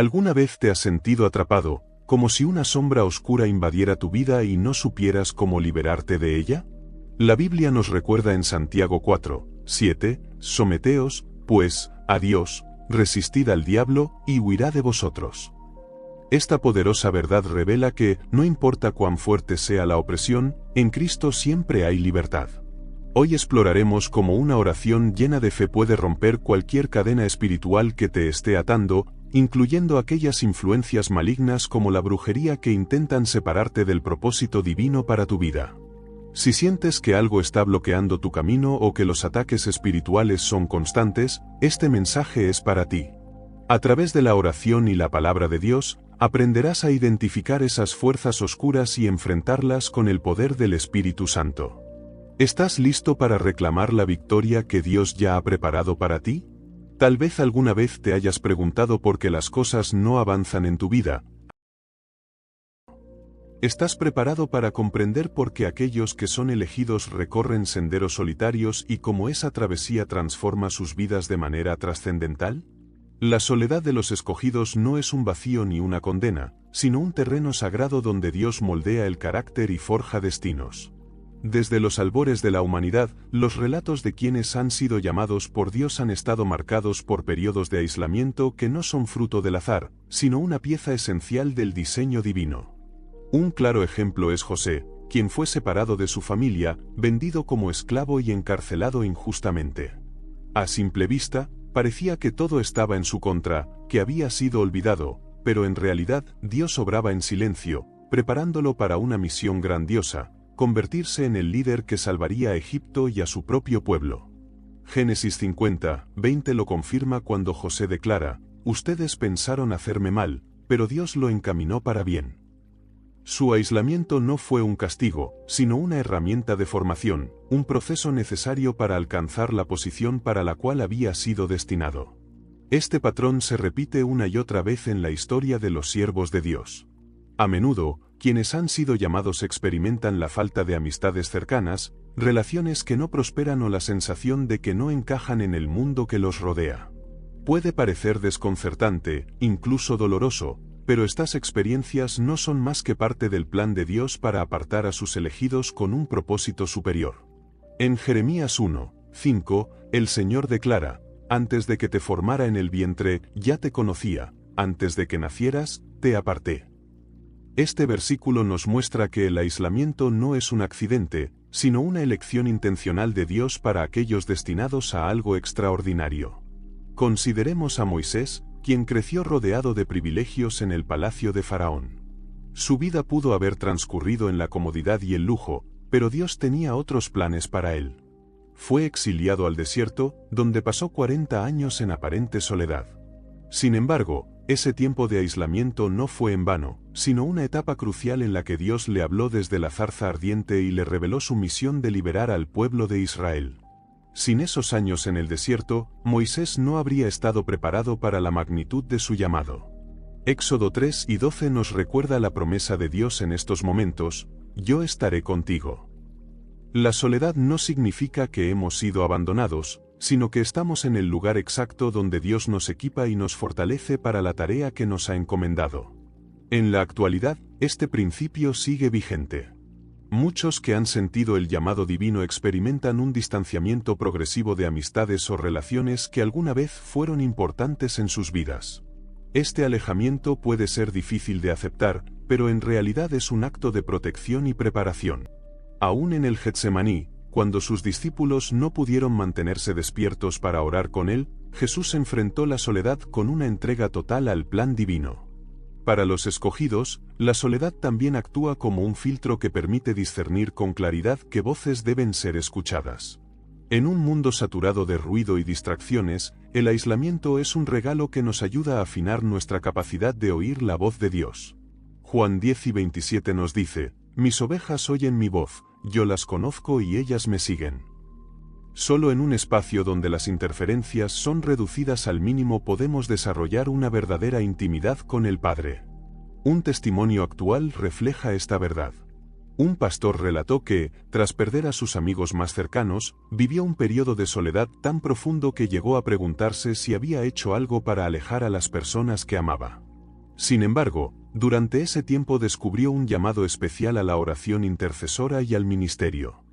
¿Alguna vez te has sentido atrapado, como si una sombra oscura invadiera tu vida y no supieras cómo liberarte de ella? La Biblia nos recuerda en Santiago 4:7, someteos, pues, a Dios, resistid al diablo, y huirá de vosotros. Esta poderosa verdad revela que, no importa cuán fuerte sea la opresión, en Cristo siempre hay libertad. Hoy exploraremos cómo una oración llena de fe puede romper cualquier cadena espiritual que te esté atando, incluyendo aquellas influencias malignas como la brujería que intentan separarte del propósito divino para tu vida. Si sientes que algo está bloqueando tu camino o que los ataques espirituales son constantes, este mensaje es para ti. A través de la oración y la palabra de Dios, aprenderás a identificar esas fuerzas oscuras y enfrentarlas con el poder del Espíritu Santo. ¿Estás listo para reclamar la victoria que Dios ya ha preparado para ti? Tal vez alguna vez te hayas preguntado por qué las cosas no avanzan en tu vida. ¿Estás preparado para comprender por qué aquellos que son elegidos recorren senderos solitarios y cómo esa travesía transforma sus vidas de manera trascendental? La soledad de los escogidos no es un vacío ni una condena, sino un terreno sagrado donde Dios moldea el carácter y forja destinos. Desde los albores de la humanidad, los relatos de quienes han sido llamados por Dios han estado marcados por periodos de aislamiento que no son fruto del azar, sino una pieza esencial del diseño divino. Un claro ejemplo es José, quien fue separado de su familia, vendido como esclavo y encarcelado injustamente. A simple vista, parecía que todo estaba en su contra, que había sido olvidado, pero en realidad Dios obraba en silencio, preparándolo para una misión grandiosa: convertirse en el líder que salvaría a Egipto y a su propio pueblo. Génesis 50:20 lo confirma cuando José declara: «Ustedes pensaron hacerme mal, pero Dios lo encaminó para bien». Su aislamiento no fue un castigo, sino una herramienta de formación, un proceso necesario para alcanzar la posición para la cual había sido destinado. Este patrón se repite una y otra vez en la historia de los siervos de Dios. A menudo, quienes han sido llamados experimentan la falta de amistades cercanas, relaciones que no prosperan o la sensación de que no encajan en el mundo que los rodea. Puede parecer desconcertante, incluso doloroso, pero estas experiencias no son más que parte del plan de Dios para apartar a sus elegidos con un propósito superior. En Jeremías 1:5, el Señor declara: «Antes de que te formara en el vientre, ya te conocía, antes de que nacieras, te aparté». Este versículo nos muestra que el aislamiento no es un accidente, sino una elección intencional de Dios para aquellos destinados a algo extraordinario. Consideremos a Moisés, quien creció rodeado de privilegios en el palacio de Faraón. Su vida pudo haber transcurrido en la comodidad y el lujo, pero Dios tenía otros planes para él. Fue exiliado al desierto, donde pasó 40 años en aparente soledad. Sin embargo, ese tiempo de aislamiento no fue en vano, sino una etapa crucial en la que Dios le habló desde la zarza ardiente y le reveló su misión de liberar al pueblo de Israel. Sin esos años en el desierto, Moisés no habría estado preparado para la magnitud de su llamado. Éxodo 3:12 nos recuerda la promesa de Dios en estos momentos: «Yo estaré contigo». La soledad no significa que hemos sido abandonados, sino que estamos en el lugar exacto donde Dios nos equipa y nos fortalece para la tarea que nos ha encomendado. En la actualidad, este principio sigue vigente. Muchos que han sentido el llamado divino experimentan un distanciamiento progresivo de amistades o relaciones que alguna vez fueron importantes en sus vidas. Este alejamiento puede ser difícil de aceptar, pero en realidad es un acto de protección y preparación. Aún en el Getsemaní, cuando sus discípulos no pudieron mantenerse despiertos para orar con él, Jesús enfrentó la soledad con una entrega total al plan divino. Para los escogidos, la soledad también actúa como un filtro que permite discernir con claridad qué voces deben ser escuchadas. En un mundo saturado de ruido y distracciones, el aislamiento es un regalo que nos ayuda a afinar nuestra capacidad de oír la voz de Dios. Juan 10:27 nos dice: «Mis ovejas oyen mi voz, yo las conozco y ellas me siguen». Solo en un espacio donde las interferencias son reducidas al mínimo podemos desarrollar una verdadera intimidad con el Padre. Un testimonio actual refleja esta verdad. Un pastor relató que, tras perder a sus amigos más cercanos, vivió un periodo de soledad tan profundo que llegó a preguntarse si había hecho algo para alejar a las personas que amaba. Sin embargo, durante ese tiempo descubrió un llamado especial a la oración intercesora y al ministerio.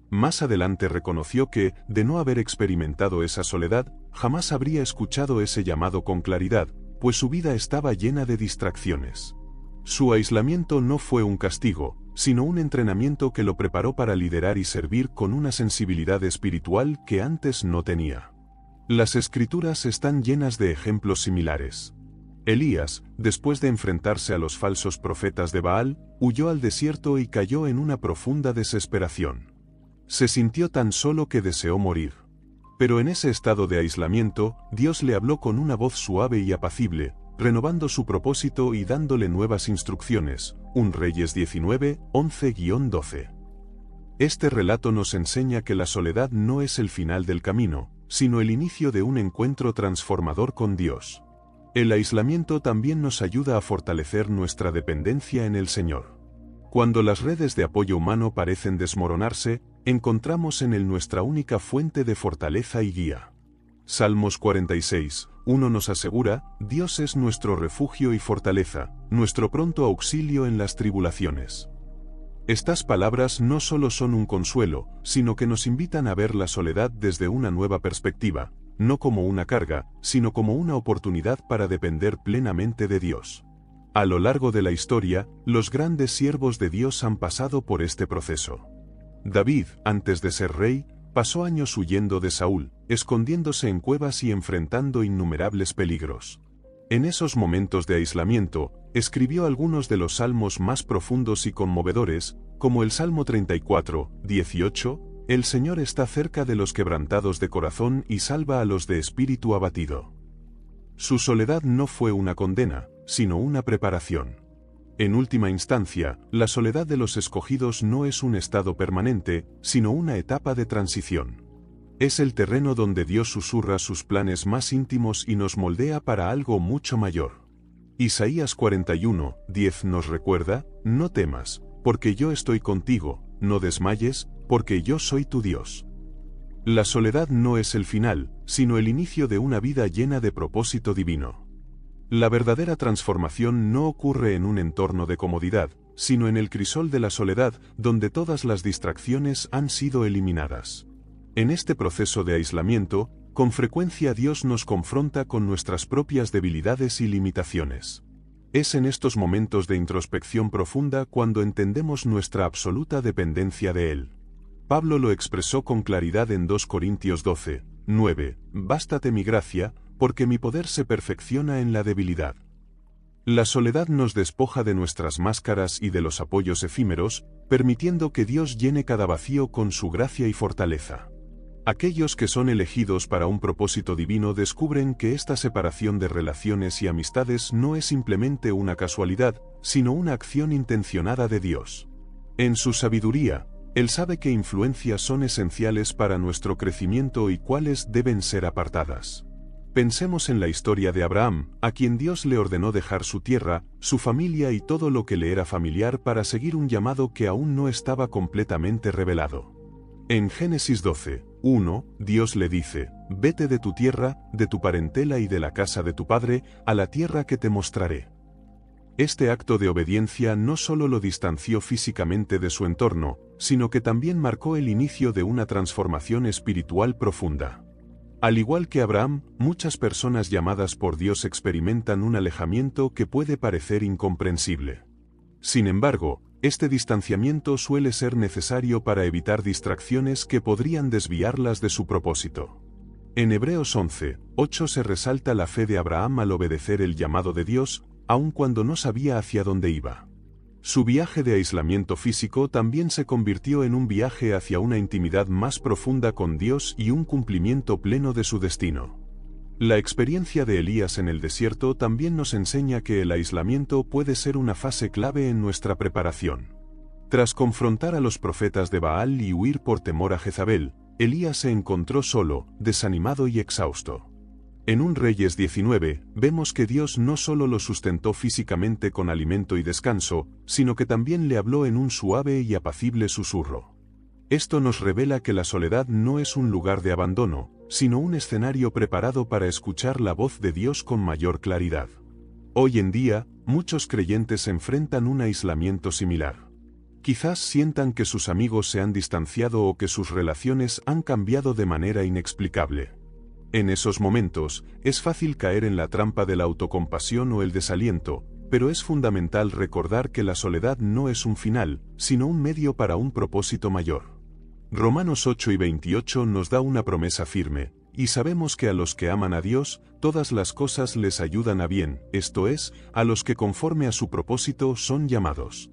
Más adelante reconoció que, de no haber experimentado esa soledad, jamás habría escuchado ese llamado con claridad, pues su vida estaba llena de distracciones. Su aislamiento no fue un castigo, sino un entrenamiento que lo preparó para liderar y servir con una sensibilidad espiritual que antes no tenía. Las Escrituras están llenas de ejemplos similares. Elías, después de enfrentarse a los falsos profetas de Baal, huyó al desierto y cayó en una profunda desesperación. Se sintió tan solo que deseó morir. Pero en ese estado de aislamiento, Dios le habló con una voz suave y apacible, renovando su propósito y dándole nuevas instrucciones. 1 Reyes 19, 11-12. Este relato nos enseña que la soledad no es el final del camino, sino el inicio de un encuentro transformador con Dios. El aislamiento también nos ayuda a fortalecer nuestra dependencia en el Señor. Cuando las redes de apoyo humano parecen desmoronarse, encontramos en Él nuestra única fuente de fortaleza y guía. Salmos 46, 1 nos asegura: Dios es nuestro refugio y fortaleza, nuestro pronto auxilio en las tribulaciones. Estas palabras no solo son un consuelo, sino que nos invitan a ver la soledad desde una nueva perspectiva, no como una carga, sino como una oportunidad para depender plenamente de Dios. A lo largo de la historia, los grandes siervos de Dios han pasado por este proceso. David, antes de ser rey, pasó años huyendo de Saúl, escondiéndose en cuevas y enfrentando innumerables peligros. En esos momentos de aislamiento, escribió algunos de los salmos más profundos y conmovedores, como el Salmo 34, 18, El Señor está cerca de los quebrantados de corazón y salva a los de espíritu abatido. Su soledad no fue una condena, sino una preparación. En última instancia, la soledad de los escogidos no es un estado permanente, sino una etapa de transición. Es el terreno donde Dios susurra sus planes más íntimos y nos moldea para algo mucho mayor. Isaías 41, 10 nos recuerda: No temas, porque yo estoy contigo, no desmayes, porque yo soy tu Dios. La soledad no es el final, sino el inicio de una vida llena de propósito divino. La verdadera transformación no ocurre en un entorno de comodidad, sino en el crisol de la soledad, donde todas las distracciones han sido eliminadas. En este proceso de aislamiento, con frecuencia Dios nos confronta con nuestras propias debilidades y limitaciones. Es en estos momentos de introspección profunda cuando entendemos nuestra absoluta dependencia de Él. Pablo lo expresó con claridad en 2 Corintios 12, 9, Bástate mi gracia, porque mi poder se perfecciona en la debilidad. La soledad nos despoja de nuestras máscaras y de los apoyos efímeros, permitiendo que Dios llene cada vacío con su gracia y fortaleza. Aquellos que son elegidos para un propósito divino descubren que esta separación de relaciones y amistades no es simplemente una casualidad, sino una acción intencionada de Dios. En su sabiduría, Él sabe qué influencias son esenciales para nuestro crecimiento y cuáles deben ser apartadas. Pensemos en la historia de Abraham, a quien Dios le ordenó dejar su tierra, su familia y todo lo que le era familiar para seguir un llamado que aún no estaba completamente revelado. En Génesis 12, 1, Dios le dice: Vete de tu tierra, de tu parentela y de la casa de tu padre, a la tierra que te mostraré. Este acto de obediencia no solo lo distanció físicamente de su entorno, sino que también marcó el inicio de una transformación espiritual profunda. Al igual que Abraham, muchas personas llamadas por Dios experimentan un alejamiento que puede parecer incomprensible. Sin embargo, este distanciamiento suele ser necesario para evitar distracciones que podrían desviarlas de su propósito. En Hebreos 11, 8 se resalta la fe de Abraham al obedecer el llamado de Dios, aun cuando no sabía hacia dónde iba. Su viaje de aislamiento físico también se convirtió en un viaje hacia una intimidad más profunda con Dios y un cumplimiento pleno de su destino. La experiencia de Elías en el desierto también nos enseña que el aislamiento puede ser una fase clave en nuestra preparación. Tras confrontar a los profetas de Baal y huir por temor a Jezabel, Elías se encontró solo, desanimado y exhausto. En 1 Reyes 19, vemos que Dios no solo lo sustentó físicamente con alimento y descanso, sino que también le habló en un suave y apacible susurro. Esto nos revela que la soledad no es un lugar de abandono, sino un escenario preparado para escuchar la voz de Dios con mayor claridad. Hoy en día, muchos creyentes enfrentan un aislamiento similar. Quizás sientan que sus amigos se han distanciado o que sus relaciones han cambiado de manera inexplicable. En esos momentos, es fácil caer en la trampa de la autocompasión o el desaliento, pero es fundamental recordar que la soledad no es un final, sino un medio para un propósito mayor. Romanos 8:28 nos da una promesa firme, y sabemos que a los que aman a Dios, todas las cosas les ayudan a bien, esto es, a los que conforme a su propósito son llamados.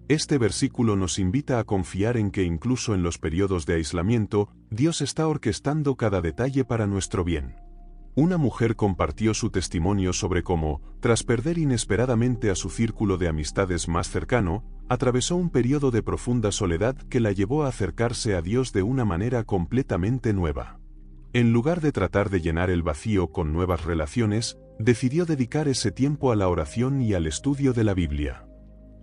Este versículo nos invita a confiar en que incluso en los periodos de aislamiento, Dios está orquestando cada detalle para nuestro bien. Una mujer compartió su testimonio sobre cómo, tras perder inesperadamente a su círculo de amistades más cercano, atravesó un periodo de profunda soledad que la llevó a acercarse a Dios de una manera completamente nueva. En lugar de tratar de llenar el vacío con nuevas relaciones, decidió dedicar ese tiempo a la oración y al estudio de la Biblia.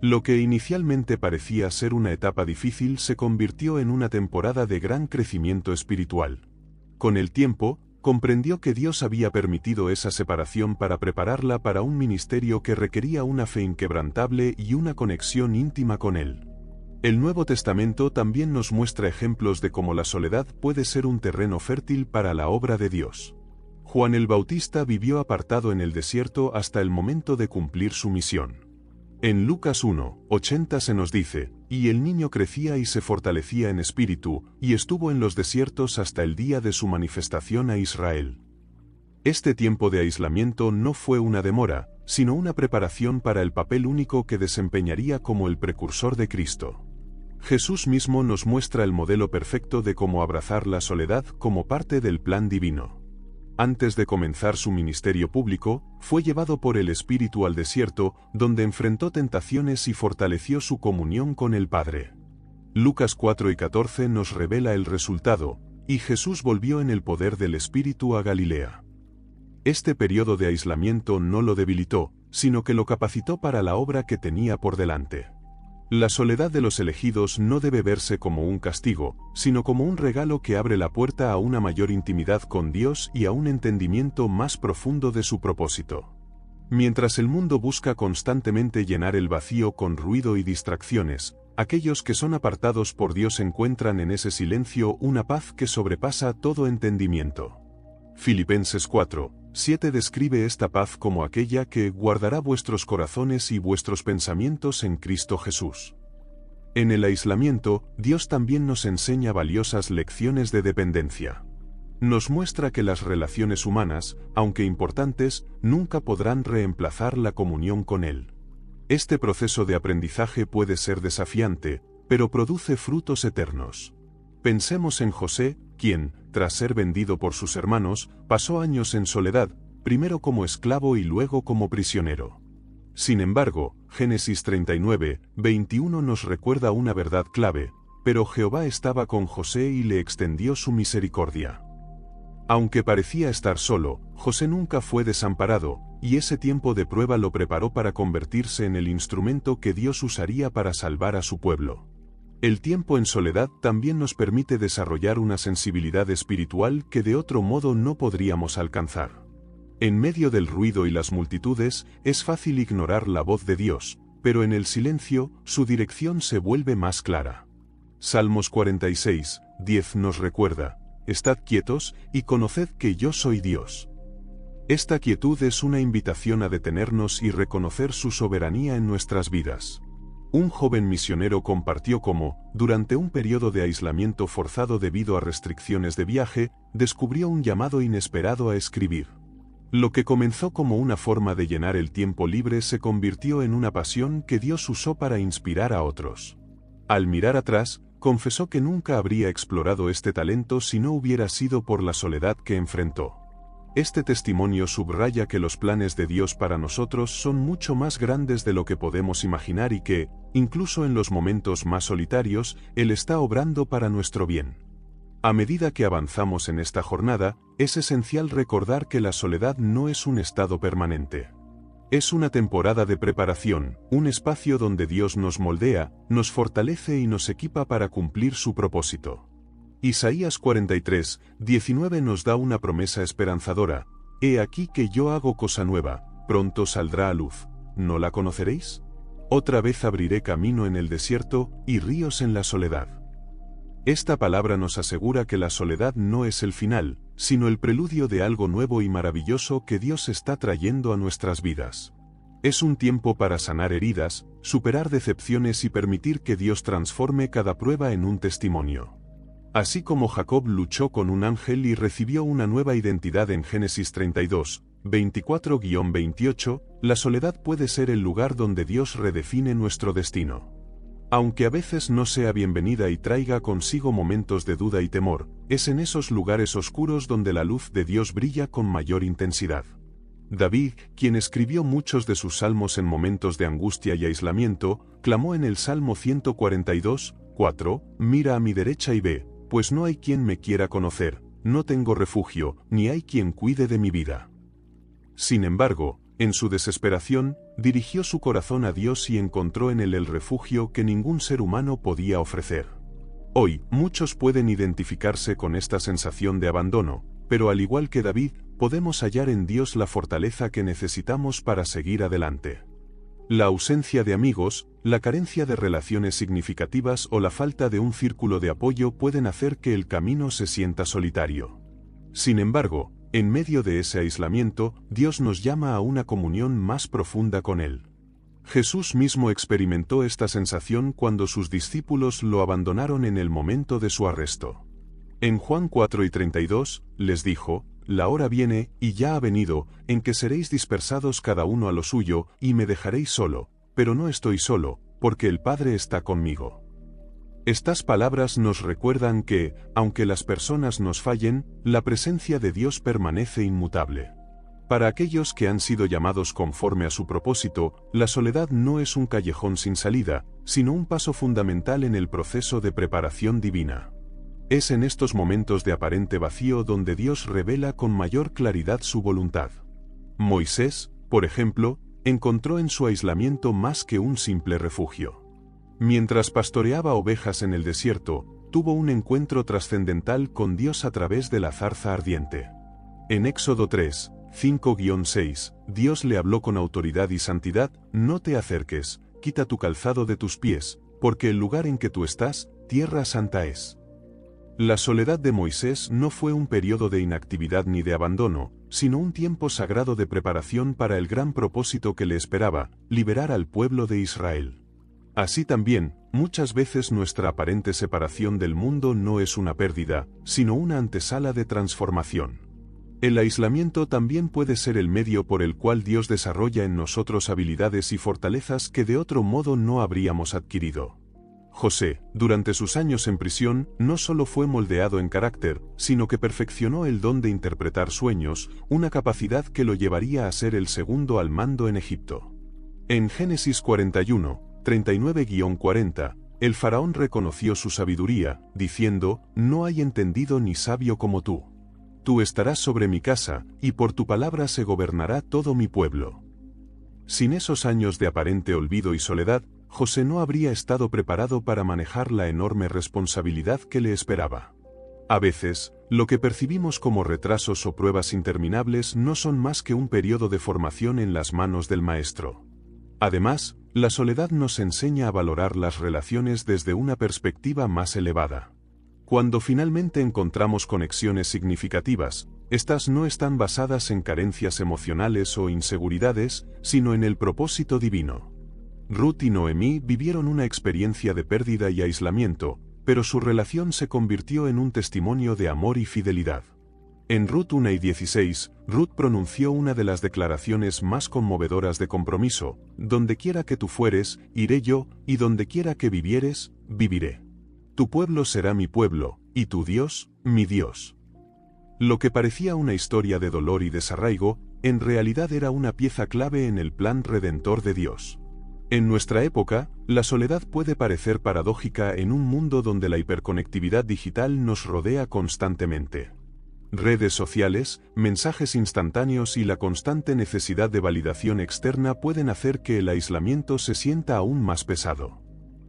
Lo que inicialmente parecía ser una etapa difícil se convirtió en una temporada de gran crecimiento espiritual. Con el tiempo, comprendió que Dios había permitido esa separación para prepararla para un ministerio que requería una fe inquebrantable y una conexión íntima con Él. El Nuevo Testamento también nos muestra ejemplos de cómo la soledad puede ser un terreno fértil para la obra de Dios. Juan el Bautista vivió apartado en el desierto hasta el momento de cumplir su misión. En Lucas 1:80 se nos dice, y el niño crecía y se fortalecía en espíritu, y estuvo en los desiertos hasta el día de su manifestación a Israel. Este tiempo de aislamiento no fue una demora, sino una preparación para el papel único que desempeñaría como el precursor de Cristo. Jesús mismo nos muestra el modelo perfecto de cómo abrazar la soledad como parte del plan divino. Antes de comenzar su ministerio público, fue llevado por el Espíritu al desierto, donde enfrentó tentaciones y fortaleció su comunión con el Padre. Lucas 4:14 nos revela el resultado, y Jesús volvió en el poder del Espíritu a Galilea. Este periodo de aislamiento no lo debilitó, sino que lo capacitó para la obra que tenía por delante. La soledad de los elegidos no debe verse como un castigo, sino como un regalo que abre la puerta a una mayor intimidad con Dios y a un entendimiento más profundo de su propósito. Mientras el mundo busca constantemente llenar el vacío con ruido y distracciones, aquellos que son apartados por Dios encuentran en ese silencio una paz que sobrepasa todo entendimiento. Filipenses 4:7 describe esta paz como aquella que guardará vuestros corazones y vuestros pensamientos en Cristo Jesús. En el aislamiento, Dios también nos enseña valiosas lecciones de dependencia. Nos muestra que las relaciones humanas, aunque importantes, nunca podrán reemplazar la comunión con Él. Este proceso de aprendizaje puede ser desafiante, pero produce frutos eternos. Pensemos en José, quien, tras ser vendido por sus hermanos, pasó años en soledad, primero como esclavo y luego como prisionero. Sin embargo, Génesis 39:21 nos recuerda una verdad clave, pero Jehová estaba con José y le extendió su misericordia. Aunque parecía estar solo, José nunca fue desamparado, y ese tiempo de prueba lo preparó para convertirse en el instrumento que Dios usaría para salvar a su pueblo. El tiempo en soledad también nos permite desarrollar una sensibilidad espiritual que de otro modo no podríamos alcanzar. En medio del ruido y las multitudes, es fácil ignorar la voz de Dios, pero en el silencio, su dirección se vuelve más clara. Salmos 46:10 nos recuerda, «Estad quietos, y conoced que yo soy Dios». Esta quietud es una invitación a detenernos y reconocer su soberanía en nuestras vidas. Un joven misionero compartió cómo, durante un periodo de aislamiento forzado debido a restricciones de viaje, descubrió un llamado inesperado a escribir. Lo que comenzó como una forma de llenar el tiempo libre se convirtió en una pasión que Dios usó para inspirar a otros. Al mirar atrás, confesó que nunca habría explorado este talento si no hubiera sido por la soledad que enfrentó. Este testimonio subraya que los planes de Dios para nosotros son mucho más grandes de lo que podemos imaginar y que, incluso en los momentos más solitarios, Él está obrando para nuestro bien. A medida que avanzamos en esta jornada, es esencial recordar que la soledad no es un estado permanente. Es una temporada de preparación, un espacio donde Dios nos moldea, nos fortalece y nos equipa para cumplir su propósito. Isaías 43:19 nos da una promesa esperanzadora, «He aquí que yo hago cosa nueva, pronto saldrá a luz, ¿no la conoceréis? Otra vez abriré camino en el desierto, y ríos en la soledad. Esta palabra nos asegura que la soledad no es el final, sino el preludio de algo nuevo y maravilloso que Dios está trayendo a nuestras vidas. Es un tiempo para sanar heridas, superar decepciones y permitir que Dios transforme cada prueba en un testimonio. Así como Jacob luchó con un ángel y recibió una nueva identidad en Génesis 32, 24-28, la soledad puede ser el lugar donde Dios redefine nuestro destino. Aunque a veces no sea bienvenida y traiga consigo momentos de duda y temor, es en esos lugares oscuros donde la luz de Dios brilla con mayor intensidad. David, quien escribió muchos de sus salmos en momentos de angustia y aislamiento, clamó en el Salmo 142, 4, «Mira a mi derecha y ve, pues no hay quien me quiera conocer, no tengo refugio, ni hay quien cuide de mi vida». Sin embargo, en su desesperación, dirigió su corazón a Dios y encontró en él el refugio que ningún ser humano podía ofrecer. Hoy, muchos pueden identificarse con esta sensación de abandono, pero al igual que David, podemos hallar en Dios la fortaleza que necesitamos para seguir adelante. La ausencia de amigos, la carencia de relaciones significativas o la falta de un círculo de apoyo pueden hacer que el camino se sienta solitario. Sin embargo, en medio de ese aislamiento, Dios nos llama a una comunión más profunda con Él. Jesús mismo experimentó esta sensación cuando sus discípulos lo abandonaron en el momento de su arresto. En Juan 4:32, les dijo, «La hora viene, y ya ha venido, en que seréis dispersados cada uno a lo suyo, y me dejaréis solo, pero no estoy solo, porque el Padre está conmigo». Estas palabras nos recuerdan que, aunque las personas nos fallen, la presencia de Dios permanece inmutable. Para aquellos que han sido llamados conforme a su propósito, la soledad no es un callejón sin salida, sino un paso fundamental en el proceso de preparación divina. Es en estos momentos de aparente vacío donde Dios revela con mayor claridad su voluntad. Moisés, por ejemplo, encontró en su aislamiento más que un simple refugio. Mientras pastoreaba ovejas en el desierto, tuvo un encuentro trascendental con Dios a través de la zarza ardiente. En Éxodo 3, 5-6, Dios le habló con autoridad y santidad, «No te acerques, quita tu calzado de tus pies, porque el lugar en que tú estás, tierra santa es». La soledad de Moisés no fue un periodo de inactividad ni de abandono, sino un tiempo sagrado de preparación para el gran propósito que le esperaba, liberar al pueblo de Israel. Así también, muchas veces nuestra aparente separación del mundo no es una pérdida, sino una antesala de transformación. El aislamiento también puede ser el medio por el cual Dios desarrolla en nosotros habilidades y fortalezas que de otro modo no habríamos adquirido. José, durante sus años en prisión, no solo fue moldeado en carácter, sino que perfeccionó el don de interpretar sueños, una capacidad que lo llevaría a ser el segundo al mando en Egipto. En Génesis 41, 39-40, el faraón reconoció su sabiduría, diciendo, «No hay entendido ni sabio como tú. Tú estarás sobre mi casa, y por tu palabra se gobernará todo mi pueblo». Sin esos años de aparente olvido y soledad, José no habría estado preparado para manejar la enorme responsabilidad que le esperaba. A veces, lo que percibimos como retrasos o pruebas interminables no son más que un periodo de formación en las manos del Maestro. Además, la soledad nos enseña a valorar las relaciones desde una perspectiva más elevada. Cuando finalmente encontramos conexiones significativas, estas no están basadas en carencias emocionales o inseguridades, sino en el propósito divino. Ruth y Noemí vivieron una experiencia de pérdida y aislamiento, pero su relación se convirtió en un testimonio de amor y fidelidad. En Ruth 1:16, Ruth pronunció una de las declaraciones más conmovedoras de compromiso: «Donde quiera que tú fueres, iré yo, y donde quiera que vivieres, viviré. Tu pueblo será mi pueblo, y tu Dios, mi Dios». Lo que parecía una historia de dolor y desarraigo, en realidad era una pieza clave en el plan redentor de Dios. En nuestra época, la soledad puede parecer paradójica en un mundo donde la hiperconectividad digital nos rodea constantemente. Redes sociales, mensajes instantáneos y la constante necesidad de validación externa pueden hacer que el aislamiento se sienta aún más pesado.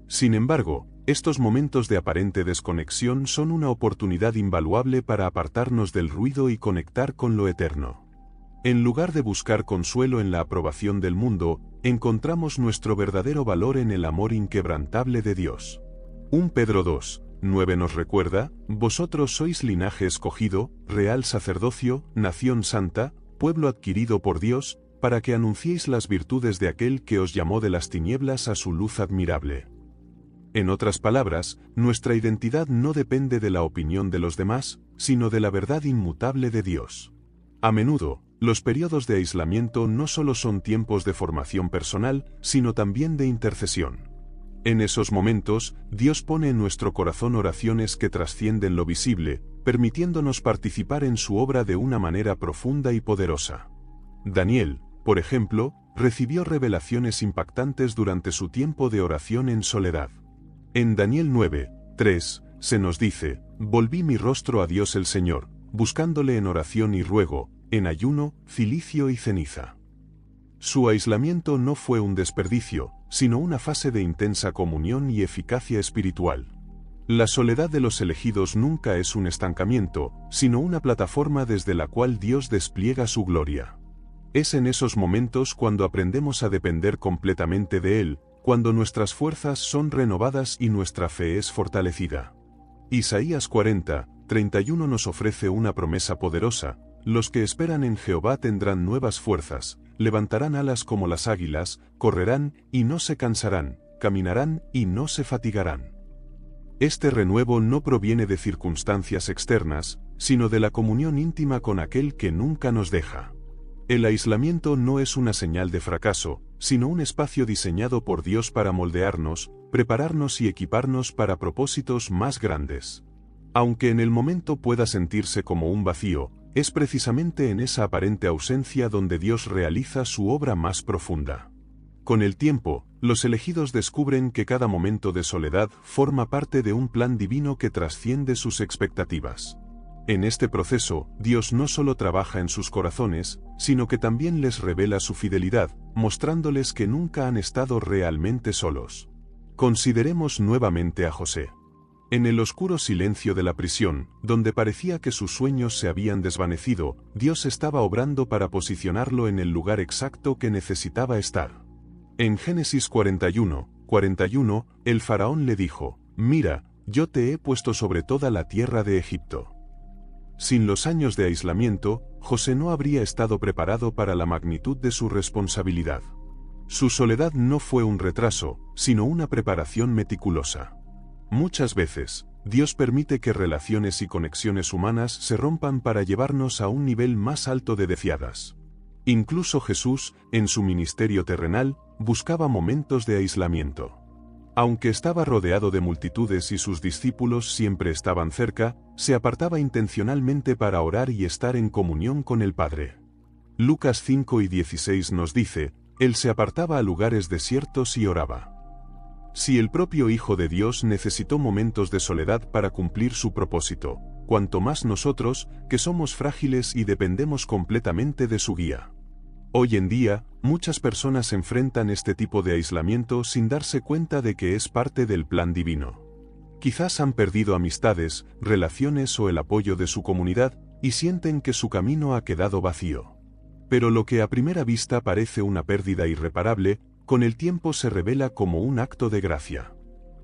Sin embargo, estos momentos de aparente desconexión son una oportunidad invaluable para apartarnos del ruido y conectar con lo eterno. En lugar de buscar consuelo en la aprobación del mundo, encontramos nuestro verdadero valor en el amor inquebrantable de Dios. 1 Pedro 2, 9 nos recuerda: vosotros sois linaje escogido, real sacerdocio, nación santa, pueblo adquirido por Dios, para que anunciéis las virtudes de aquel que os llamó de las tinieblas a su luz admirable. En otras palabras, nuestra identidad no depende de la opinión de los demás, sino de la verdad inmutable de Dios. A menudo, los periodos de aislamiento no solo son tiempos de formación personal, sino también de intercesión. En esos momentos, Dios pone en nuestro corazón oraciones que trascienden lo visible, permitiéndonos participar en su obra de una manera profunda y poderosa. Daniel, por ejemplo, recibió revelaciones impactantes durante su tiempo de oración en soledad. En Daniel 9, 3, se nos dice: volví mi rostro a Dios el Señor, buscándole en oración y ruego, en ayuno, cilicio y ceniza. Su aislamiento no fue un desperdicio, sino una fase de intensa comunión y eficacia espiritual. La soledad de los elegidos nunca es un estancamiento, sino una plataforma desde la cual Dios despliega su gloria. Es en esos momentos cuando aprendemos a depender completamente de Él, cuando nuestras fuerzas son renovadas y nuestra fe es fortalecida. Isaías 40, 31 nos ofrece una promesa poderosa: los que esperan en Jehová tendrán nuevas fuerzas, levantarán alas como las águilas, correrán y no se cansarán, caminarán y no se fatigarán. Este renuevo no proviene de circunstancias externas, sino de la comunión íntima con aquel que nunca nos deja. El aislamiento no es una señal de fracaso, sino un espacio diseñado por Dios para moldearnos, prepararnos y equiparnos para propósitos más grandes. Aunque en el momento pueda sentirse como un vacío, es precisamente en esa aparente ausencia donde Dios realiza su obra más profunda. Con el tiempo, los elegidos descubren que cada momento de soledad forma parte de un plan divino que trasciende sus expectativas. En este proceso, Dios no solo trabaja en sus corazones, sino que también les revela su fidelidad, mostrándoles que nunca han estado realmente solos. Consideremos nuevamente a José. En el oscuro silencio de la prisión, donde parecía que sus sueños se habían desvanecido, Dios estaba obrando para posicionarlo en el lugar exacto que necesitaba estar. En Génesis 41, el faraón le dijo: mira, yo te he puesto sobre toda la tierra de Egipto. Sin los años de aislamiento, José no habría estado preparado para la magnitud de su responsabilidad. Su soledad no fue un retraso, sino una preparación meticulosa. Muchas veces, Dios permite que relaciones y conexiones humanas se rompan para llevarnos a un nivel más alto de deseadas. Incluso Jesús, en su ministerio terrenal, buscaba momentos de aislamiento. Aunque estaba rodeado de multitudes y sus discípulos siempre estaban cerca, se apartaba intencionalmente para orar y estar en comunión con el Padre. Lucas 5:16 nos dice: Él se apartaba a lugares desiertos y oraba. Si el propio Hijo de Dios necesitó momentos de soledad para cumplir su propósito, cuanto más nosotros, que somos frágiles y dependemos completamente de su guía. Hoy en día, muchas personas enfrentan este tipo de aislamiento sin darse cuenta de que es parte del plan divino. Quizás han perdido amistades, relaciones o el apoyo de su comunidad, y sienten que su camino ha quedado vacío. Pero lo que a primera vista parece una pérdida irreparable, con el tiempo se revela como un acto de gracia.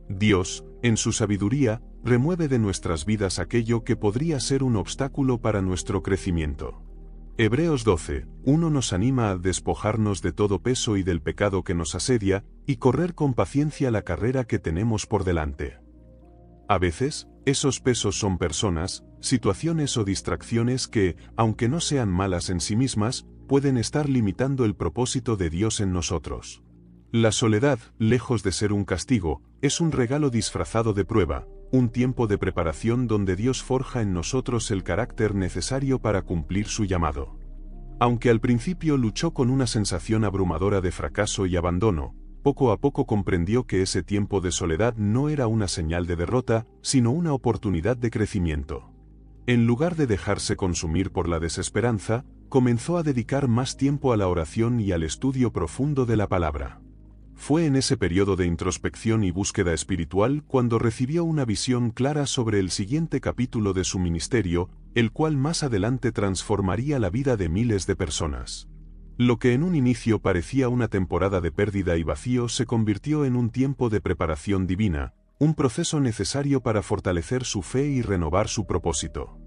Dios, en su sabiduría, remueve de nuestras vidas aquello que podría ser un obstáculo para nuestro crecimiento. Hebreos 12:1 nos anima a despojarnos de todo peso y del pecado que nos asedia, y correr con paciencia la carrera que tenemos por delante. A veces, esos pesos son personas, situaciones o distracciones que, aunque no sean malas en sí mismas, pueden estar limitando el propósito de Dios en nosotros. La soledad, lejos de ser un castigo, es un regalo disfrazado de prueba, un tiempo de preparación donde Dios forja en nosotros el carácter necesario para cumplir su llamado. Aunque al principio luchó con una sensación abrumadora de fracaso y abandono, poco a poco comprendió que ese tiempo de soledad no era una señal de derrota, sino una oportunidad de crecimiento. En lugar de dejarse consumir por la desesperanza, comenzó a dedicar más tiempo a la oración y al estudio profundo de la palabra. Fue en ese periodo de introspección y búsqueda espiritual cuando recibió una visión clara sobre el siguiente capítulo de su ministerio, el cual más adelante transformaría la vida de miles de personas. Lo que en un inicio parecía una temporada de pérdida y vacío se convirtió en un tiempo de preparación divina, un proceso necesario para fortalecer su fe y renovar su propósito.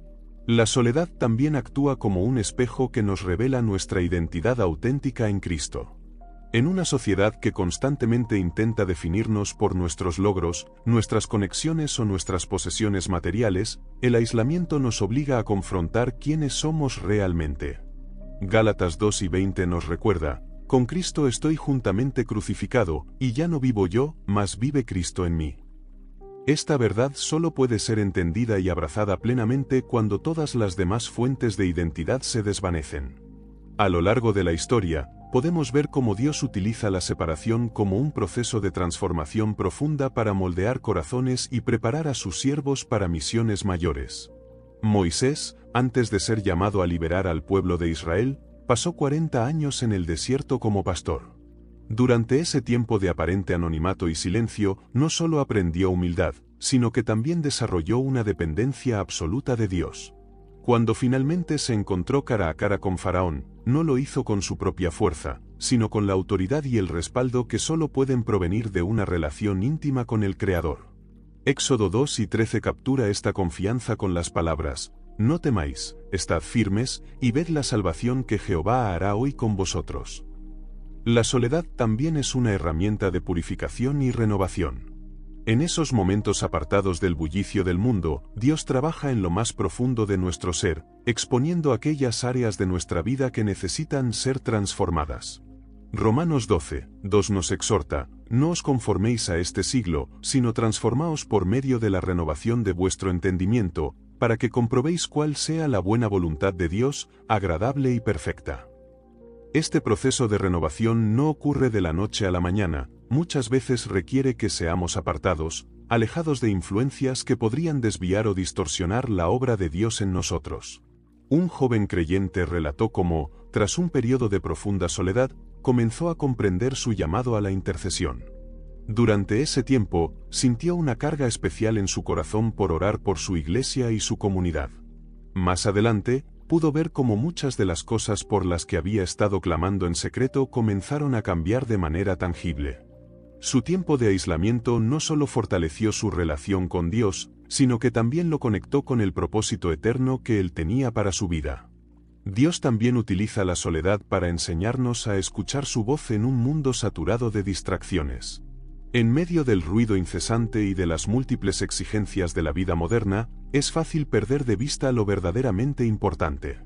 La soledad también actúa como un espejo que nos revela nuestra identidad auténtica en Cristo. En una sociedad que constantemente intenta definirnos por nuestros logros, nuestras conexiones o nuestras posesiones materiales, el aislamiento nos obliga a confrontar quiénes somos realmente. Gálatas 2:20 nos recuerda: con Cristo estoy juntamente crucificado, y ya no vivo yo, mas vive Cristo en mí. Esta verdad solo puede ser entendida y abrazada plenamente cuando todas las demás fuentes de identidad se desvanecen. A lo largo de la historia, podemos ver cómo Dios utiliza la separación como un proceso de transformación profunda para moldear corazones y preparar a sus siervos para misiones mayores. Moisés, antes de ser llamado a liberar al pueblo de Israel, pasó 40 años en el desierto como pastor. Durante ese tiempo de aparente anonimato y silencio, no solo aprendió humildad, sino que también desarrolló una dependencia absoluta de Dios. Cuando finalmente se encontró cara a cara con Faraón, no lo hizo con su propia fuerza, sino con la autoridad y el respaldo que solo pueden provenir de una relación íntima con el Creador. Éxodo 2:13 captura esta confianza con las palabras: no temáis, estad firmes, y ved la salvación que Jehová hará hoy con vosotros. La soledad también es una herramienta de purificación y renovación. En esos momentos apartados del bullicio del mundo, Dios trabaja en lo más profundo de nuestro ser, exponiendo aquellas áreas de nuestra vida que necesitan ser transformadas. Romanos 12:2 nos exhorta: no os conforméis a este siglo, sino transformaos por medio de la renovación de vuestro entendimiento, para que comprobéis cuál sea la buena voluntad de Dios, agradable y perfecta. Este proceso de renovación no ocurre de la noche a la mañana, muchas veces requiere que seamos apartados, alejados de influencias que podrían desviar o distorsionar la obra de Dios en nosotros. Un joven creyente relató cómo, tras un periodo de profunda soledad, comenzó a comprender su llamado a la intercesión. Durante ese tiempo, sintió una carga especial en su corazón por orar por su iglesia y su comunidad. Más adelante, pudo ver cómo muchas de las cosas por las que había estado clamando en secreto comenzaron a cambiar de manera tangible. Su tiempo de aislamiento no solo fortaleció su relación con Dios, sino que también lo conectó con el propósito eterno que Él tenía para su vida. Dios también utiliza la soledad para enseñarnos a escuchar su voz en un mundo saturado de distracciones. En medio del ruido incesante y de las múltiples exigencias de la vida moderna, es fácil perder de vista lo verdaderamente importante.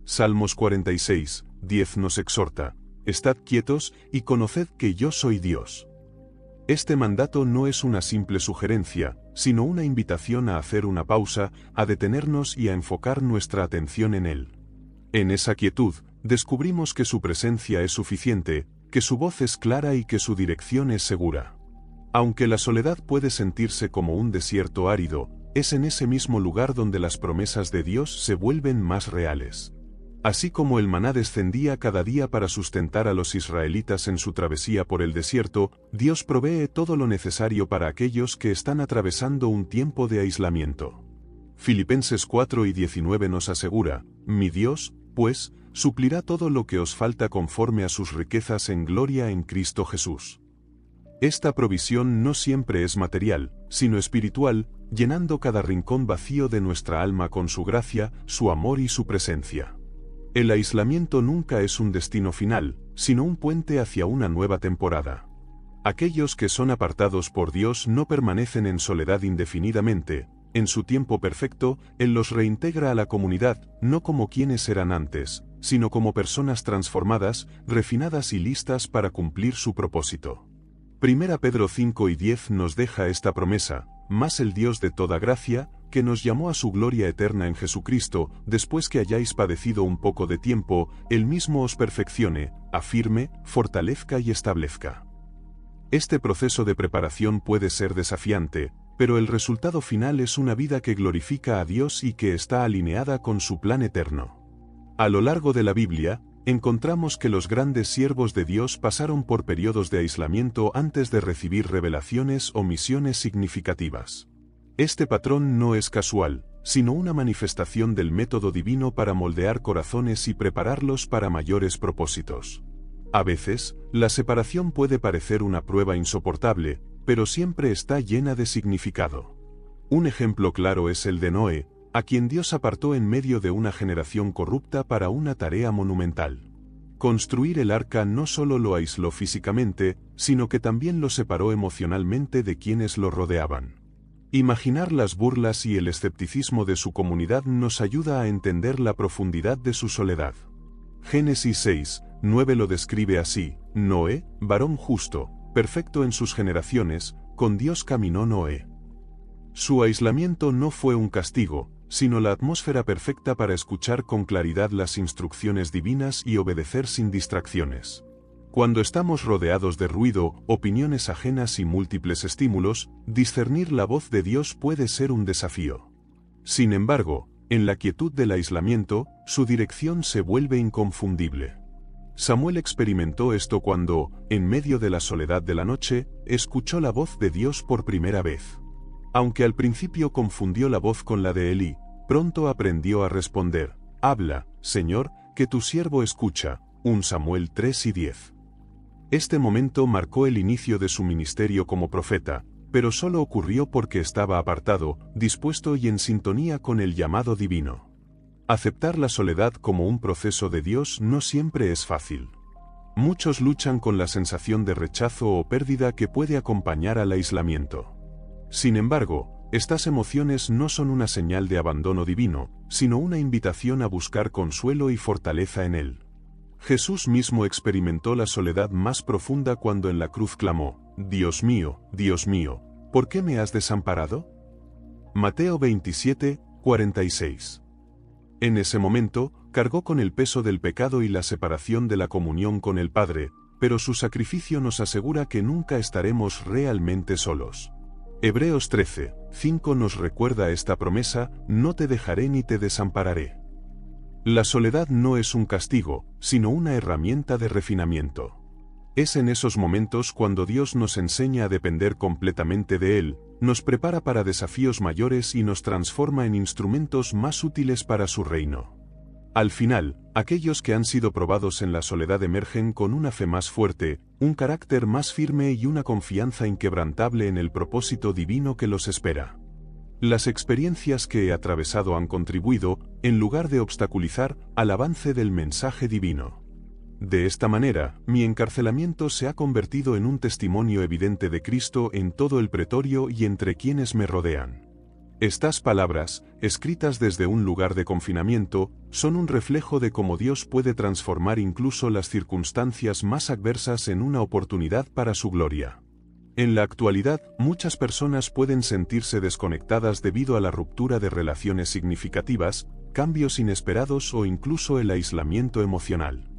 Salmos 46:10 nos exhorta: estad quietos y conoced que yo soy Dios. Este mandato no es una simple sugerencia, sino una invitación a hacer una pausa, a detenernos y a enfocar nuestra atención en Él. En esa quietud, descubrimos que su presencia es suficiente, que su voz es clara y que su dirección es segura. Aunque la soledad puede sentirse como un desierto árido, es en ese mismo lugar donde las promesas de Dios se vuelven más reales. Así como el maná descendía cada día para sustentar a los israelitas en su travesía por el desierto, Dios provee todo lo necesario para aquellos que están atravesando un tiempo de aislamiento. Filipenses 4:19 nos asegura: mi Dios, pues, suplirá todo lo que os falta conforme a sus riquezas en gloria en Cristo Jesús. Esta provisión no siempre es material, sino espiritual, llenando cada rincón vacío de nuestra alma con su gracia, su amor y su presencia. El aislamiento nunca es un destino final, sino un puente hacia una nueva temporada. Aquellos que son apartados por Dios no permanecen en soledad indefinidamente. En su tiempo perfecto, Él los reintegra a la comunidad, no como quienes eran antes, sino como personas transformadas, refinadas y listas para cumplir su propósito. 1 Pedro 5:10 nos deja esta promesa: mas el Dios de toda gracia, que nos llamó a su gloria eterna en Jesucristo, después que hayáis padecido un poco de tiempo, Él mismo os perfeccione, afirme, fortalezca y establezca. Este proceso de preparación puede ser desafiante, pero el resultado final es una vida que glorifica a Dios y que está alineada con su plan eterno. A lo largo de la Biblia, encontramos que los grandes siervos de Dios pasaron por periodos de aislamiento antes de recibir revelaciones o misiones significativas. Este patrón no es casual, sino una manifestación del método divino para moldear corazones y prepararlos para mayores propósitos. A veces, la separación puede parecer una prueba insoportable, pero siempre está llena de significado. Un ejemplo claro es el de Noé, a quien Dios apartó en medio de una generación corrupta para una tarea monumental. Construir el arca no solo lo aisló físicamente, sino que también lo separó emocionalmente de quienes lo rodeaban. Imaginar las burlas y el escepticismo de su comunidad nos ayuda a entender la profundidad de su soledad. Génesis 6:9 lo describe así: Noé, varón justo, perfecto en sus generaciones, con Dios caminó Noé. Su aislamiento no fue un castigo, sino la atmósfera perfecta para escuchar con claridad las instrucciones divinas y obedecer sin distracciones. Cuando estamos rodeados de ruido, opiniones ajenas y múltiples estímulos, discernir la voz de Dios puede ser un desafío. Sin embargo, en la quietud del aislamiento, su dirección se vuelve inconfundible. Samuel experimentó esto cuando, en medio de la soledad de la noche, escuchó la voz de Dios por primera vez. Aunque al principio confundió la voz con la de Elí, pronto aprendió a responder: «Habla, Señor, que tu siervo escucha». 1 Samuel 3:10. Este momento marcó el inicio de su ministerio como profeta, pero solo ocurrió porque estaba apartado, dispuesto y en sintonía con el llamado divino. Aceptar la soledad como un proceso de Dios no siempre es fácil. Muchos luchan con la sensación de rechazo o pérdida que puede acompañar al aislamiento. Sin embargo, estas emociones no son una señal de abandono divino, sino una invitación a buscar consuelo y fortaleza en él. Jesús mismo experimentó la soledad más profunda cuando en la cruz clamó: Dios mío, ¿por qué me has desamparado? Mateo 27:46. En ese momento, cargó con el peso del pecado y la separación de la comunión con el Padre, pero su sacrificio nos asegura que nunca estaremos realmente solos. Hebreos 13:5 nos recuerda esta promesa: no te dejaré ni te desampararé. La soledad no es un castigo, sino una herramienta de refinamiento. Es en esos momentos cuando Dios nos enseña a depender completamente de Él, nos prepara para desafíos mayores y nos transforma en instrumentos más útiles para su reino. Al final, aquellos que han sido probados en la soledad emergen con una fe más fuerte, un carácter más firme y una confianza inquebrantable en el propósito divino que los espera. Las experiencias que he atravesado han contribuido, en lugar de obstaculizar, al avance del mensaje divino. De esta manera, mi encarcelamiento se ha convertido en un testimonio evidente de Cristo en todo el pretorio y entre quienes me rodean. Estas palabras, escritas desde un lugar de confinamiento, son un reflejo de cómo Dios puede transformar incluso las circunstancias más adversas en una oportunidad para su gloria. En la actualidad, muchas personas pueden sentirse desconectadas debido a la ruptura de relaciones significativas, cambios inesperados o incluso el aislamiento emocional.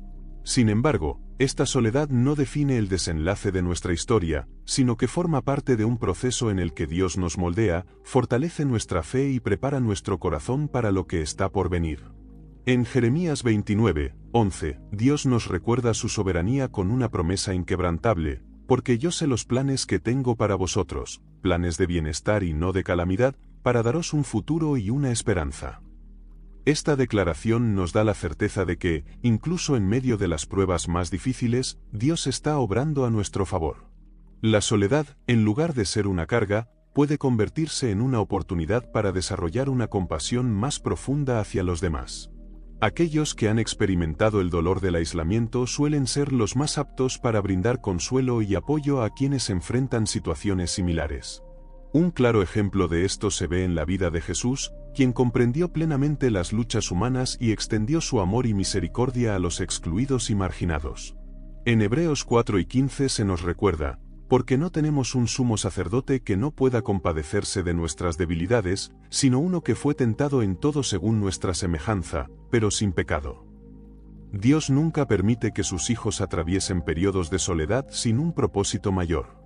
Sin embargo, esta soledad no define el desenlace de nuestra historia, sino que forma parte de un proceso en el que Dios nos moldea, fortalece nuestra fe y prepara nuestro corazón para lo que está por venir. En Jeremías 29:11, Dios nos recuerda su soberanía con una promesa inquebrantable: porque yo sé los planes que tengo para vosotros, planes de bienestar y no de calamidad, para daros un futuro y una esperanza. Esta declaración nos da la certeza de que, incluso en medio de las pruebas más difíciles, Dios está obrando a nuestro favor. La soledad, en lugar de ser una carga, puede convertirse en una oportunidad para desarrollar una compasión más profunda hacia los demás. Aquellos que han experimentado el dolor del aislamiento suelen ser los más aptos para brindar consuelo y apoyo a quienes enfrentan situaciones similares. Un claro ejemplo de esto se ve en la vida de Jesús, quien comprendió plenamente las luchas humanas y extendió su amor y misericordia a los excluidos y marginados. En Hebreos 4:15 se nos recuerda: porque no tenemos un sumo sacerdote que no pueda compadecerse de nuestras debilidades, sino uno que fue tentado en todo según nuestra semejanza, pero sin pecado. Dios nunca permite que sus hijos atraviesen periodos de soledad sin un propósito mayor.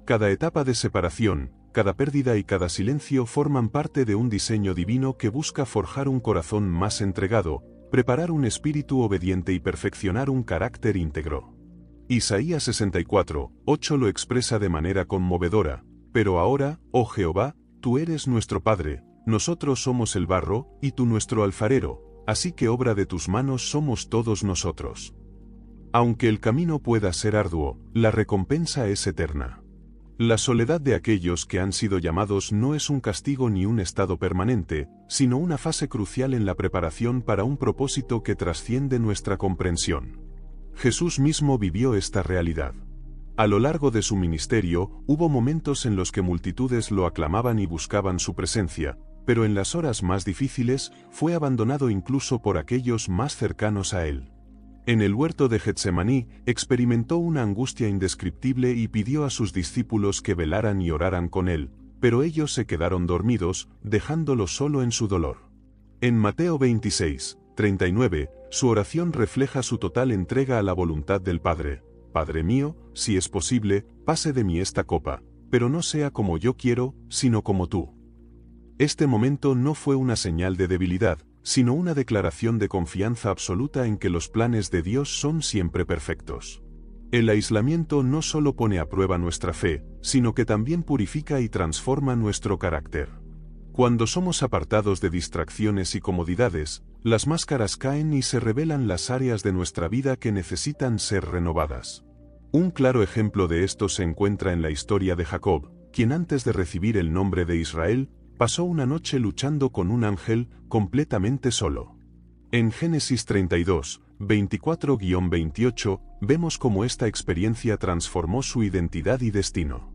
Cada etapa de separación, cada pérdida y cada silencio forman parte de un diseño divino que busca forjar un corazón más entregado, preparar un espíritu obediente y perfeccionar un carácter íntegro. Isaías 64:8 lo expresa de manera conmovedora: pero ahora, oh Jehová, tú eres nuestro Padre, nosotros somos el barro, y tú nuestro alfarero, así que obra de tus manos somos todos nosotros. Aunque el camino pueda ser arduo, la recompensa es eterna. La soledad de aquellos que han sido llamados no es un castigo ni un estado permanente, sino una fase crucial en la preparación para un propósito que trasciende nuestra comprensión. Jesús mismo vivió esta realidad. A lo largo de su ministerio, hubo momentos en los que multitudes lo aclamaban y buscaban su presencia, pero en las horas más difíciles, fue abandonado incluso por aquellos más cercanos a él. En el huerto de Getsemaní, experimentó una angustia indescriptible y pidió a sus discípulos que velaran y oraran con él, pero ellos se quedaron dormidos, dejándolo solo en su dolor. En Mateo 26:39, su oración refleja su total entrega a la voluntad del Padre. Padre mío, si es posible, pase de mí esta copa, pero no sea como yo quiero, sino como tú. Este momento no fue una señal de debilidad, sino una declaración de confianza absoluta en que los planes de Dios son siempre perfectos. El aislamiento no solo pone a prueba nuestra fe, sino que también purifica y transforma nuestro carácter. Cuando somos apartados de distracciones y comodidades, las máscaras caen y se revelan las áreas de nuestra vida que necesitan ser renovadas. Un claro ejemplo de esto se encuentra en la historia de Jacob, quien antes de recibir el nombre de Israel, pasó una noche luchando con un ángel, completamente solo. En Génesis 32, 24-28, vemos cómo esta experiencia transformó su identidad y destino.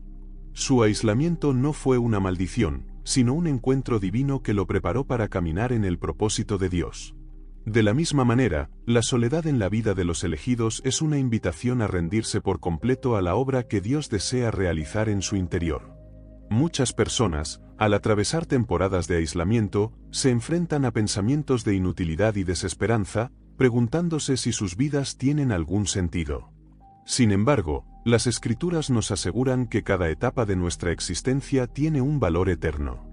Su aislamiento no fue una maldición, sino un encuentro divino que lo preparó para caminar en el propósito de Dios. De la misma manera, la soledad en la vida de los elegidos es una invitación a rendirse por completo a la obra que Dios desea realizar en su interior. Muchas personas, al atravesar temporadas de aislamiento, se enfrentan a pensamientos de inutilidad y desesperanza, preguntándose si sus vidas tienen algún sentido. Sin embargo, las Escrituras nos aseguran que cada etapa de nuestra existencia tiene un valor eterno.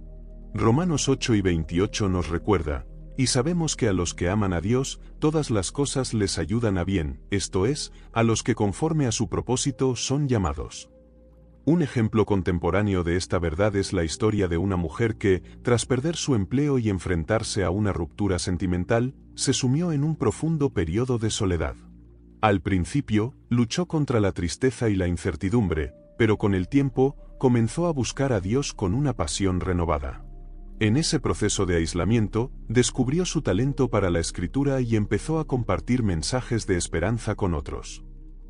Romanos 8:28 nos recuerda: y sabemos que a los que aman a Dios, todas las cosas les ayudan a bien, esto es, a los que conforme a su propósito son llamados. Un ejemplo contemporáneo de esta verdad es la historia de una mujer que, tras perder su empleo y enfrentarse a una ruptura sentimental, se sumió en un profundo periodo de soledad. Al principio, luchó contra la tristeza y la incertidumbre, pero con el tiempo, comenzó a buscar a Dios con una pasión renovada. En ese proceso de aislamiento, descubrió su talento para la escritura y empezó a compartir mensajes de esperanza con otros.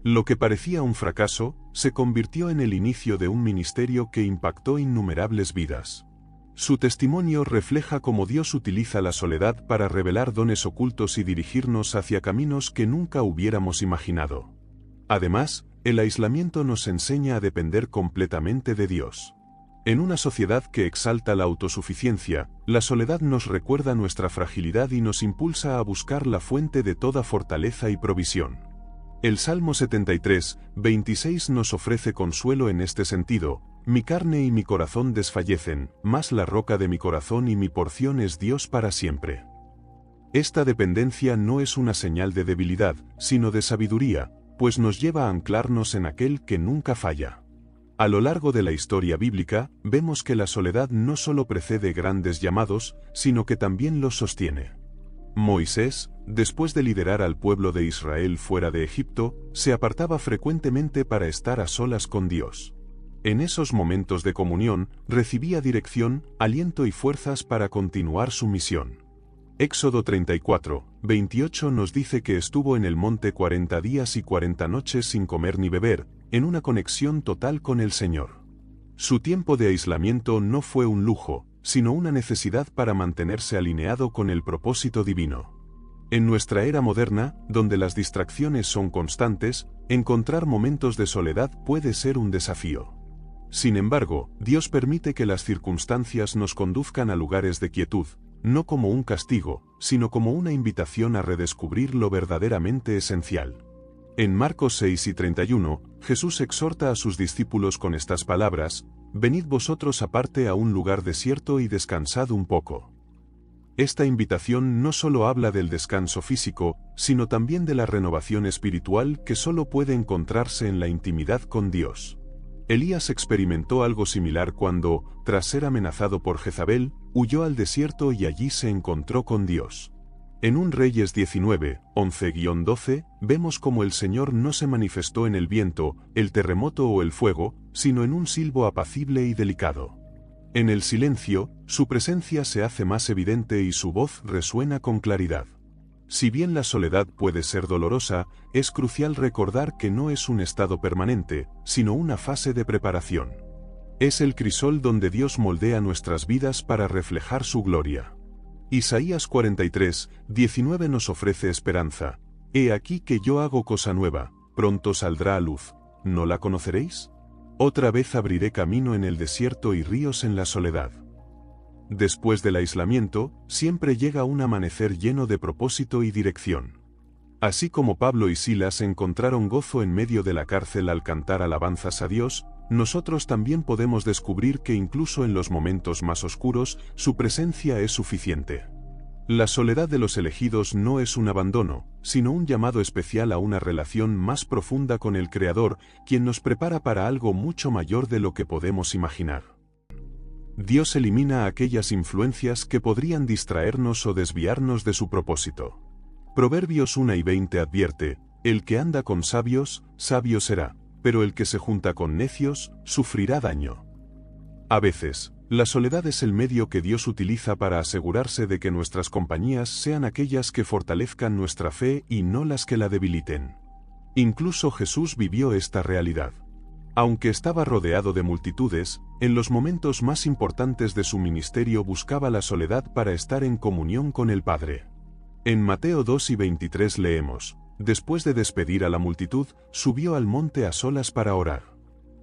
Lo que parecía un fracaso, se convirtió en el inicio de un ministerio que impactó innumerables vidas. Su testimonio refleja cómo Dios utiliza la soledad para revelar dones ocultos y dirigirnos hacia caminos que nunca hubiéramos imaginado. Además, el aislamiento nos enseña a depender completamente de Dios. En una sociedad que exalta la autosuficiencia, la soledad nos recuerda nuestra fragilidad y nos impulsa a buscar la fuente de toda fortaleza y provisión. El Salmo 73:26 nos ofrece consuelo en este sentido: mi carne y mi corazón desfallecen, mas la roca de mi corazón y mi porción es Dios para siempre. Esta dependencia no es una señal de debilidad, sino de sabiduría, pues nos lleva a anclarnos en aquel que nunca falla. A lo largo de la historia bíblica, vemos que la soledad no solo precede grandes llamados, sino que también los sostiene. Moisés, después de liderar al pueblo de Israel fuera de Egipto, se apartaba frecuentemente para estar a solas con Dios. En esos momentos de comunión, recibía dirección, aliento y fuerzas para continuar su misión. Éxodo 34:28 nos dice que estuvo en el monte 40 días y 40 noches sin comer ni beber, en una conexión total con el Señor. Su tiempo de aislamiento no fue un lujo, sino una necesidad para mantenerse alineado con el propósito divino. En nuestra era moderna, donde las distracciones son constantes, encontrar momentos de soledad puede ser un desafío. Sin embargo, Dios permite que las circunstancias nos conduzcan a lugares de quietud, no como un castigo, sino como una invitación a redescubrir lo verdaderamente esencial. En Marcos 6:31, Jesús exhorta a sus discípulos con estas palabras: venid vosotros aparte a un lugar desierto y descansad un poco. Esta invitación no solo habla del descanso físico, sino también de la renovación espiritual que solo puede encontrarse en la intimidad con Dios. Elías experimentó algo similar cuando, tras ser amenazado por Jezabel, huyó al desierto y allí se encontró con Dios. En 1 Reyes 19, 11-12, vemos cómo el Señor no se manifestó en el viento, el terremoto o el fuego, sino en un silbo apacible y delicado. En el silencio, su presencia se hace más evidente y su voz resuena con claridad. Si bien la soledad puede ser dolorosa, es crucial recordar que no es un estado permanente, sino una fase de preparación. Es el crisol donde Dios moldea nuestras vidas para reflejar su gloria. Isaías 43, 19 nos ofrece esperanza. He aquí que yo hago cosa nueva, pronto saldrá a luz. ¿No la conoceréis? Otra vez abriré camino en el desierto y ríos en la soledad. Después del aislamiento, siempre llega un amanecer lleno de propósito y dirección. Así como Pablo y Silas encontraron gozo en medio de la cárcel al cantar alabanzas a Dios, nosotros también podemos descubrir que incluso en los momentos más oscuros, su presencia es suficiente. La soledad de los elegidos no es un abandono, sino un llamado especial a una relación más profunda con el Creador, quien nos prepara para algo mucho mayor de lo que podemos imaginar. Dios elimina aquellas influencias que podrían distraernos o desviarnos de su propósito. Proverbios 1:20 advierte: el que anda con sabios, sabio será, pero el que se junta con necios, sufrirá daño. A veces, la soledad es el medio que Dios utiliza para asegurarse de que nuestras compañías sean aquellas que fortalezcan nuestra fe y no las que la debiliten. Incluso Jesús vivió esta realidad. Aunque estaba rodeado de multitudes, en los momentos más importantes de su ministerio buscaba la soledad para estar en comunión con el Padre. En Mateo 2:23 leemos: después de despedir a la multitud, subió al monte a solas para orar.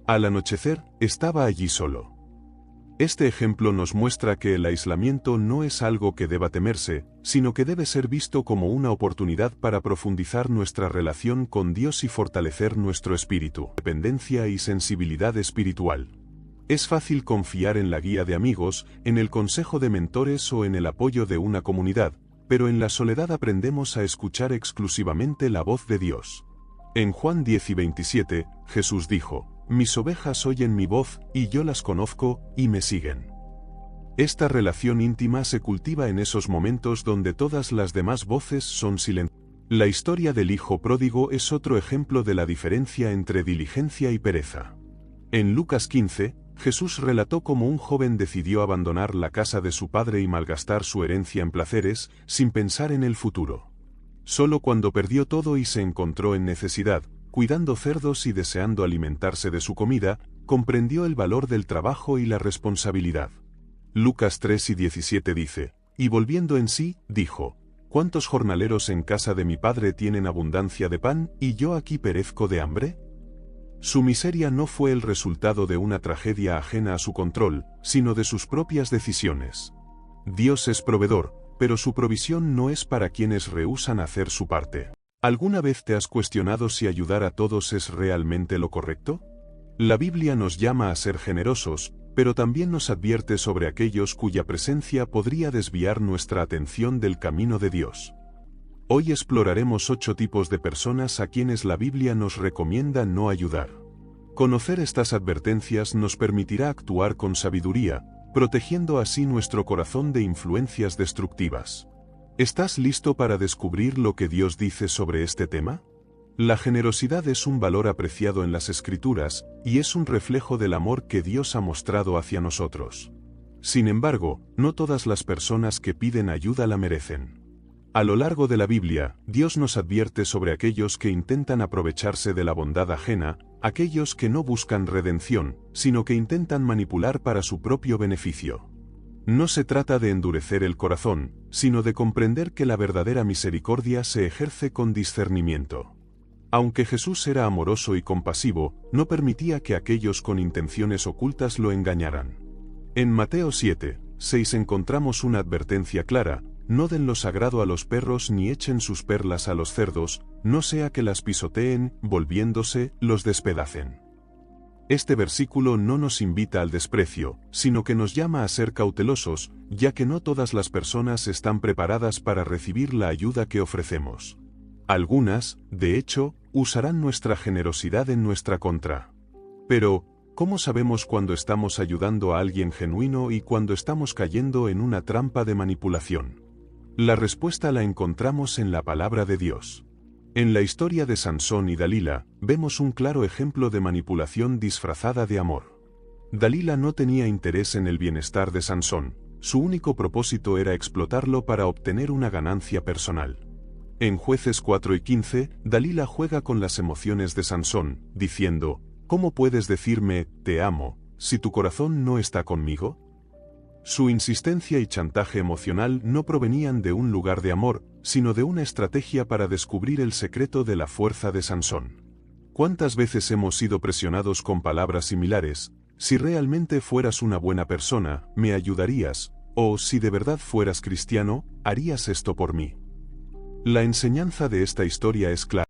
Al anochecer, estaba allí solo. Este ejemplo nos muestra que el aislamiento no es algo que deba temerse, sino que debe ser visto como una oportunidad para profundizar nuestra relación con Dios y fortalecer nuestro espíritu, dependencia y sensibilidad espiritual. Es fácil confiar en la guía de amigos, en el consejo de mentores o en el apoyo de una comunidad, pero en la soledad aprendemos a escuchar exclusivamente la voz de Dios. En Juan 10:27, Jesús dijo: mis ovejas oyen mi voz, y yo las conozco, y me siguen. Esta relación íntima se cultiva en esos momentos donde todas las demás voces son silenciosas. La historia del hijo pródigo es otro ejemplo de la diferencia entre diligencia y pereza. En Lucas 15, Jesús relató cómo un joven decidió abandonar la casa de su padre y malgastar su herencia en placeres, sin pensar en el futuro. Solo cuando perdió todo y se encontró en necesidad, cuidando cerdos y deseando alimentarse de su comida, comprendió el valor del trabajo y la responsabilidad. Lucas 3:17 dice: y volviendo en sí, dijo: ¿cuántos jornaleros en casa de mi padre tienen abundancia de pan, y yo aquí perezco de hambre? Su miseria no fue el resultado de una tragedia ajena a su control, sino de sus propias decisiones. Dios es proveedor, pero su provisión no es para quienes rehúsan hacer su parte. ¿Alguna vez te has cuestionado si ayudar a todos es realmente lo correcto? La Biblia nos llama a ser generosos, pero también nos advierte sobre aquellos cuya presencia podría desviar nuestra atención del camino de Dios. Hoy exploraremos 8 tipos de personas a quienes la Biblia nos recomienda no ayudar. Conocer estas advertencias nos permitirá actuar con sabiduría, protegiendo así nuestro corazón de influencias destructivas. ¿Estás listo para descubrir lo que Dios dice sobre este tema? La generosidad es un valor apreciado en las Escrituras, y es un reflejo del amor que Dios ha mostrado hacia nosotros. Sin embargo, no todas las personas que piden ayuda la merecen. A lo largo de la Biblia, Dios nos advierte sobre aquellos que intentan aprovecharse de la bondad ajena, aquellos que no buscan redención, sino que intentan manipular para su propio beneficio. No se trata de endurecer el corazón, sino de comprender que la verdadera misericordia se ejerce con discernimiento. Aunque Jesús era amoroso y compasivo, no permitía que aquellos con intenciones ocultas lo engañaran. En Mateo 7:6 encontramos una advertencia clara: no den lo sagrado a los perros ni echen sus perlas a los cerdos, no sea que las pisoteen, volviéndose, los despedacen. Este versículo no nos invita al desprecio, sino que nos llama a ser cautelosos, ya que no todas las personas están preparadas para recibir la ayuda que ofrecemos. Algunas, de hecho, usarán nuestra generosidad en nuestra contra. Pero, ¿cómo sabemos cuando estamos ayudando a alguien genuino y cuando estamos cayendo en una trampa de manipulación? La respuesta la encontramos en la palabra de Dios. En la historia de Sansón y Dalila, vemos un claro ejemplo de manipulación disfrazada de amor. Dalila no tenía interés en el bienestar de Sansón, su único propósito era explotarlo para obtener una ganancia personal. En Jueces 4 y 15, Dalila juega con las emociones de Sansón, diciendo, ¿cómo puedes decirme, te amo, si tu corazón no está conmigo? Su insistencia y chantaje emocional no provenían de un lugar de amor, sino de una estrategia para descubrir el secreto de la fuerza de Sansón. ¿Cuántas veces hemos sido presionados con palabras similares? Si realmente fueras una buena persona, me ayudarías, o si de verdad fueras cristiano, harías esto por mí. La enseñanza de esta historia es clara.